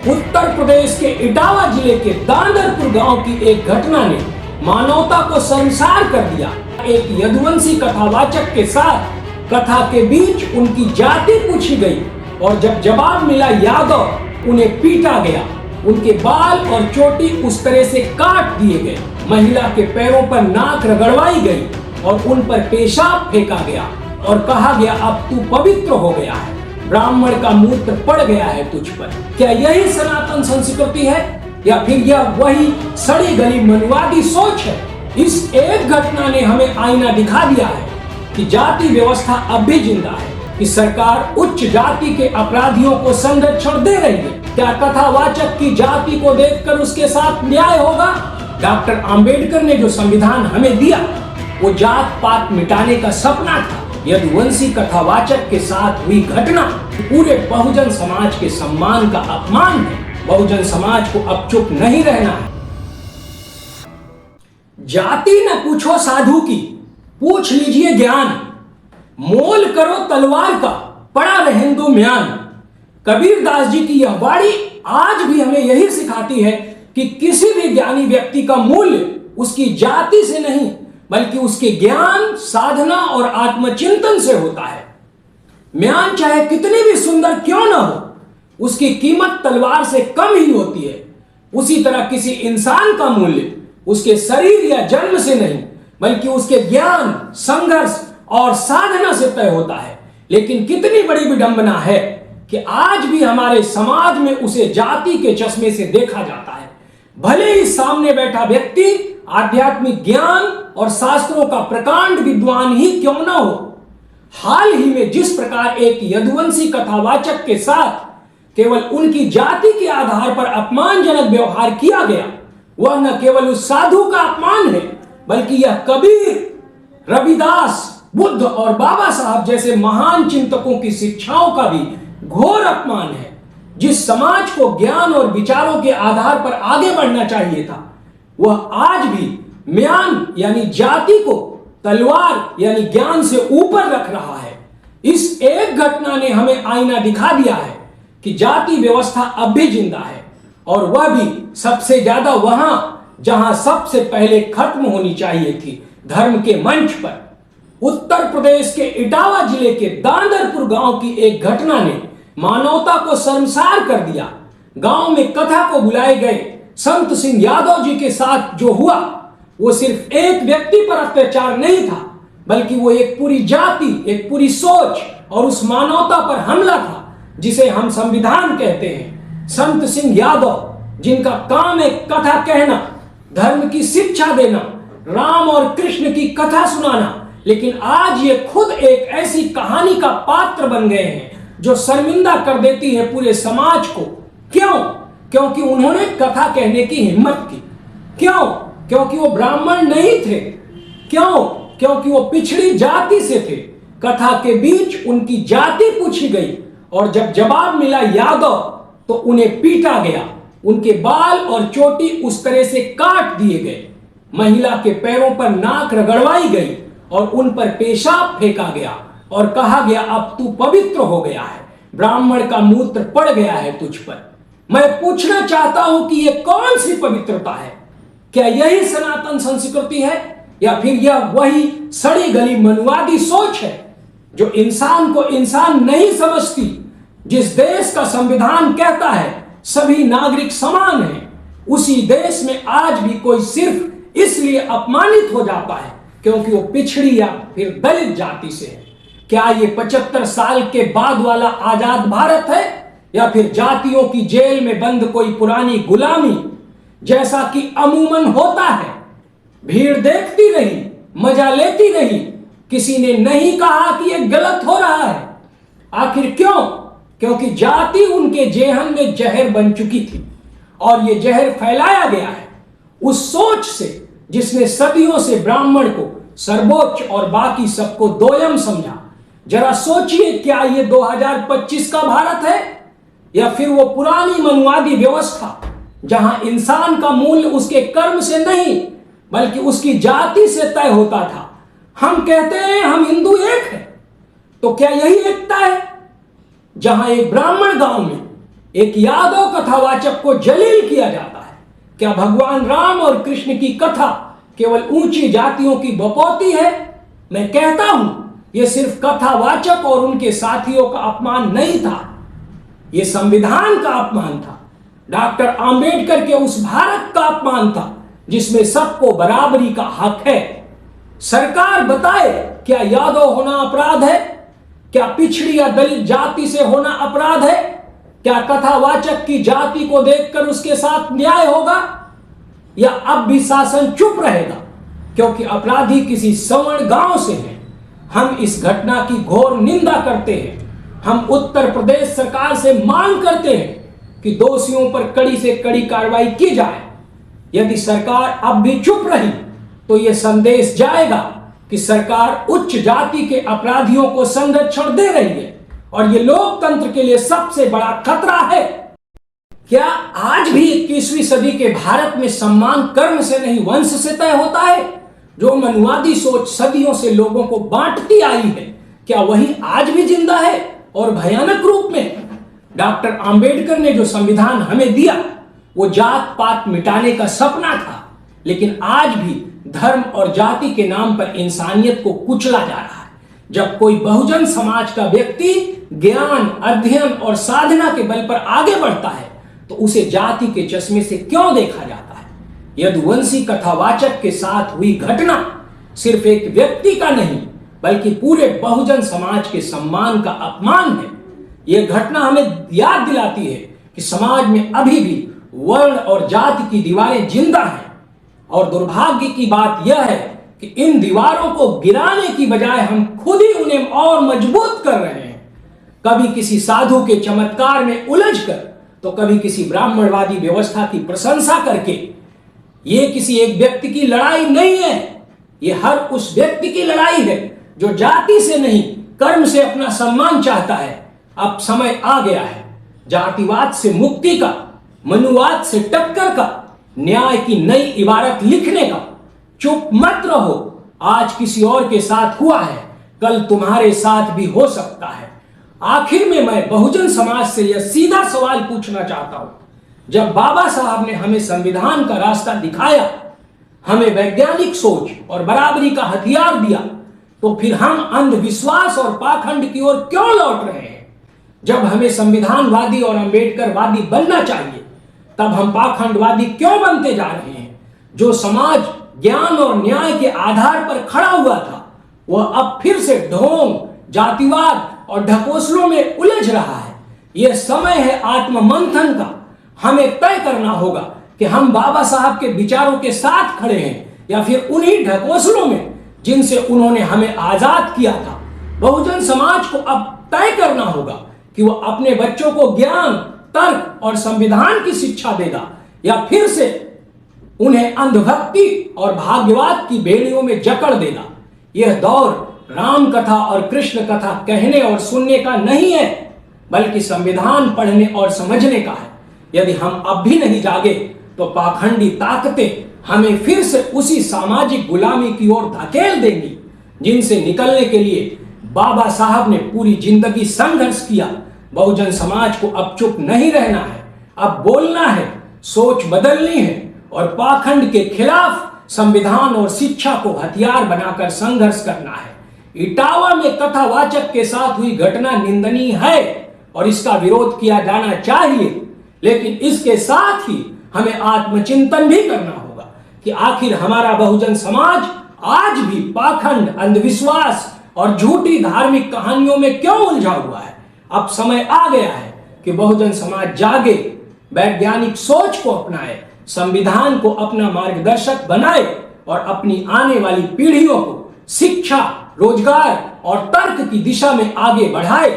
उत्तर प्रदेश के इटावा जिले के दांदरपुर गांव की एक घटना ने मानवता को शर्मसार कर दिया। एक यदुवंशी कथावाचक के साथ कथा के बीच उनकी जाति पूछी गई और जब जवाब मिला यादव, उन्हें पीटा गया। उनके बाल और चोटी उस तरह से काट दिए गए। महिला के पैरों पर नाक रगड़वाई गई और उन पर पेशाब फेंका गया और कहा गया अब तू पवित्र हो गया है, ब्राह्मण का मूत्र पड़ गया है तुझ पर। क्या यही सनातन संस्कृति है या फिर यह वही सड़ी गली मनुवादी सोच है? इस एक घटना ने हमें आईना दिखा दिया है कि जाति व्यवस्था अब भी जिंदा है, कि सरकार उच्च जाति के अपराधियों को संरक्षण दे रही है। क्या कथावाचक की जाति को देखकर उसके साथ न्याय होगा? डॉक्टर आंबेडकर ने जो संविधान हमें दिया वो जात पात मिटाने का सपना था। यदुवंशी कथावाचक के साथ हुई घटना पूरे बहुजन समाज के सम्मान का अपमान है। बहुजन समाज को अब चुप नहीं रहना है। जाति न पूछो साधु की, पूछ लीजिए ज्ञान। मोल करो तलवार का, पड़ा रहें दो म्यान। कबीरदास जी की यह वाणी आज भी हमें यही सिखाती है कि किसी भी ज्ञानी व्यक्ति का मूल्य उसकी जाति से नहीं बल्कि उसके ज्ञान, साधना और आत्मचिंतन से होता है। म्यान चाहे कितनी भी सुंदर क्यों ना हो, उसकी कीमत तलवार से कम ही होती है। उसी तरह किसी इंसान का मूल्य उसके शरीर या जन्म से नहीं बल्कि उसके ज्ञान, संघर्ष और साधना से तय होता है। लेकिन कितनी बड़ी विडंबना है कि आज भी हमारे समाज में उसे जाति के चश्मे से देखा जाता है। भले ही सामने बैठा व्यक्ति आध्यात्मिक ज्ञान और शास्त्रों का प्रकांड विद्वान ही क्यों ना हो। हाल ही में जिस प्रकार एक यदुवंशी कथावाचक के साथ केवल उनकी जाति के आधार पर अपमानजनक व्यवहार किया गया, वह न केवल उस साधु का अपमान है बल्कि यह कबीर, रविदास, बुद्ध और बाबा साहब जैसे महान चिंतकों की शिक्षाओं का भी घोर अपमान है। जिस समाज को ज्ञान और विचारों के आधार पर आगे बढ़ना चाहिए था, वह आज भी म्यान यानी जाति को तलवार यानी ज्ञान से ऊपर रख रहा है। इस एक घटना ने हमें आईना दिखा दिया है कि जाति व्यवस्था अब भी जिंदा है और वह भी सबसे ज्यादा वहां जहां सबसे पहले खत्म होनी चाहिए थी, धर्म के मंच पर। उत्तर प्रदेश के इटावा जिले के दांदरपुर गांव की एक घटना ने मानवता को शर्मसार कर दिया। गांव में कथा को बुलाए गए संत सिंह यादव जी के साथ जो हुआ वो सिर्फ एक व्यक्ति पर अत्याचार नहीं था बल्कि वो एक पूरी जाति, एक पूरी सोच और उस मानवता पर हमला था जिसे हम संविधान कहते हैं। संत सिंह यादव जिनका काम है कथा कहना, धर्म की शिक्षा देना, राम और कृष्ण की कथा सुनाना, लेकिन आज ये खुद एक ऐसी कहानी का पात्र बन गए हैं जो शर्मिंदा कर देती है पूरे समाज को। क्यों? क्योंकि उन्होंने कथा कहने की हिम्मत की। क्यों? क्योंकि वो ब्राह्मण नहीं थे। क्यों? क्योंकि वो पिछड़ी जाति से थे। कथा के बीच उनकी जाति पूछी गई और जब जवाब मिला यादव, तो उन्हें पीटा गया। उनके बाल और चोटी उस तरह से काट दिए गए। महिला के पैरों पर नाक रगड़वाई गई और उन पर पेशाब फेंका गया और कहा गया अब तू पवित्र हो गया है, ब्राह्मण का मूत्र पड़ गया है तुझ पर। मैं पूछना चाहता हूं कि यह कौन सी पवित्रता है? क्या यही सनातन संस्कृति है या फिर यह वही सड़ी गली मनुवादी सोच है जो इंसान को इंसान नहीं समझती? जिस देश का संविधान कहता है सभी नागरिक समान हैं, उसी देश में आज भी कोई सिर्फ इसलिए अपमानित हो जाता है क्योंकि वो पिछड़ी या फिर दलित जाति से है। क्या ये 75 साल के बाद वाला आजाद भारत है या फिर जातियों की जेल में बंद कोई पुरानी गुलामी, जैसा कि अमूमन होता है? भीड़ देखती रही, मजा लेती रही, किसी ने नहीं कहा कि यह गलत हो रहा है। आखिर क्यों? क्योंकि जाति उनके जेहन में जहर बन चुकी थी और यह जहर फैलाया गया है उस सोच से जिसने सदियों से ब्राह्मण को सर्वोच्च और बाकी सबको दोयम समझा। जरा सोचिए, क्या ये 2025 का भारत है या फिर वो पुरानी मनुवादी व्यवस्था जहां इंसान का मूल्य उसके कर्म से नहीं बल्कि उसकी जाति से तय होता था? हम कहते हैं हम हिंदू एक हैं, तो क्या यही एकता है जहां एक ब्राह्मण गांव में एक यादव कथावाचक को जलील किया जाता है। क्या भगवान राम और कृष्ण की कथा केवल ऊंची जातियों की बपौती है? मैं कहता हूं यह सिर्फ कथावाचक और उनके साथियों का अपमान नहीं था, यह संविधान का अपमान था। डॉक्टर आंबेडकर के उस भारत का अपमान था जिसमें सबको बराबरी का हक है। सरकार बताए, क्या यादव होना अपराध है? क्या पिछड़ी या दलित जाति से होना अपराध है? क्या कथावाचक की जाति को देखकर उसके साथ न्याय होगा? या अब भी शासन चुप रहेगा क्योंकि अपराधी किसी सवर्ण गांव से है? हम इस घटना की घोर निंदा करते हैं। हम उत्तर प्रदेश सरकार से मांग करते हैं कि दोषियों पर कड़ी से कड़ी कार्रवाई की जाए। यदि सरकार अब भी चुप रही तो यह संदेश जाएगा कि सरकार उच्च जाति के अपराधियों को संरक्षण दे रही है और यह लोकतंत्र के लिए सबसे बड़ा खतरा है। क्या आज भी 21वीं सदी के भारत में सम्मान कर्म से नहीं वंश से तय होता है? जो मनुवादी सोच सदियों से लोगों को बांटती आई है, क्या वही आज भी जिंदा है और भयानक रूप में? डॉक्टर आंबेडकर ने जो संविधान हमें दिया वो जात पात मिटाने का सपना था, लेकिन आज भी धर्म और जाति के नाम पर इंसानियत को कुचला जा रहा है। जब कोई बहुजन समाज का व्यक्ति ज्ञान, अध्ययन और साधना के बल पर आगे बढ़ता है तो उसे जाति के चश्मे से क्यों देखा जाता है? यदुवंशी कथावाचक के साथ हुई घटना सिर्फ एक व्यक्ति का नहीं बल्कि पूरे बहुजन समाज के सम्मान का अपमान है। यह घटना हमें याद दिलाती है कि समाज में अभी भी वर्ण और जाति की दीवारें जिंदा हैं और दुर्भाग्य की बात यह है कि इन दीवारों को गिराने की बजाय हम खुद ही उन्हें और मजबूत कर रहे हैं। कभी किसी साधु के चमत्कार में उलझकर तो कभी किसी ब्राह्मणवादी व्यवस्था की प्रशंसा करके। यह किसी एक व्यक्ति की लड़ाई नहीं है, यह हर उस व्यक्ति की लड़ाई है जो जाति से नहीं कर्म से अपना सम्मान चाहता है। अब समय आ गया है जातिवाद से मुक्ति का, मनुवाद से टक्कर का, न्याय की नई इबारत लिखने का। चुप मत रहो, आज किसी और के साथ हुआ है, कल तुम्हारे साथ भी हो सकता है। आखिर में मैं बहुजन समाज से यह सीधा सवाल पूछना चाहता हूं, जब बाबा साहब ने हमें संविधान का रास्ता दिखाया, हमें वैज्ञानिक सोच और बराबरी का हथियार दिया, तो फिर हम अंधविश्वास और पाखंड की ओर क्यों लौट रहे हैं? जब हमें संविधानवादी और अंबेडकरवादी बनना चाहिए, तब हम पाखंडवादी क्यों बनते जा रहे हैं? जो समाज ज्ञान और न्याय के आधार पर खड़ा हुआ था वह अब फिर से ढोंग, जातिवाद और ढकोसलों में उलझ रहा है। यह समय है आत्ममंथन का। हमें तय करना होगा कि हम बाबा साहब के विचारों के साथ खड़े हैं या फिर उन्हीं ढकोसलों में जिनसे उन्होंने हमें आजाद किया था। बहुजन समाज को अब तय करना होगा कि वह अपने बच्चों को ज्ञान, तर्क और संविधान की शिक्षा देगा या फिर से उन्हें अंधभक्ति और भाग्यवाद की बेड़ियों में जकड़ देगा। यह दौर राम कथा और कृष्ण कथा कहने और सुनने का नहीं है, बल्कि संविधान पढ़ने और समझने का है। यदि हम अब भी नहीं जागे तो पाखंडी ताकतें हमें फिर से उसी सामाजिक गुलामी की ओर धकेल देंगी जिनसे निकलने के लिए बाबा साहब ने पूरी जिंदगी संघर्ष किया। बहुजन समाज को अब चुप नहीं रहना है, अब बोलना है, सोच बदलनी है और पाखंड के खिलाफ संविधान और शिक्षा को हथियार बनाकर संघर्ष करना है। इटावा में कथावाचक के साथ हुई घटना निंदनीय है और इसका विरोध किया जाना चाहिए, लेकिन इसके साथ ही हमें आत्मचिंतन भी करना होगा कि आखिर हमारा बहुजन समाज आज भी पाखंड, अंधविश्वास और झूठी धार्मिक कहानियों में क्यों उलझा हुआ है। अब समय आ गया है कि बहुजन समाज जागे, वैज्ञानिक सोच को अपनाए, संविधान को अपना मार्गदर्शक बनाए और अपनी आने वाली पीढ़ियों को शिक्षा, रोजगार और तर्क की दिशा में आगे बढ़ाए।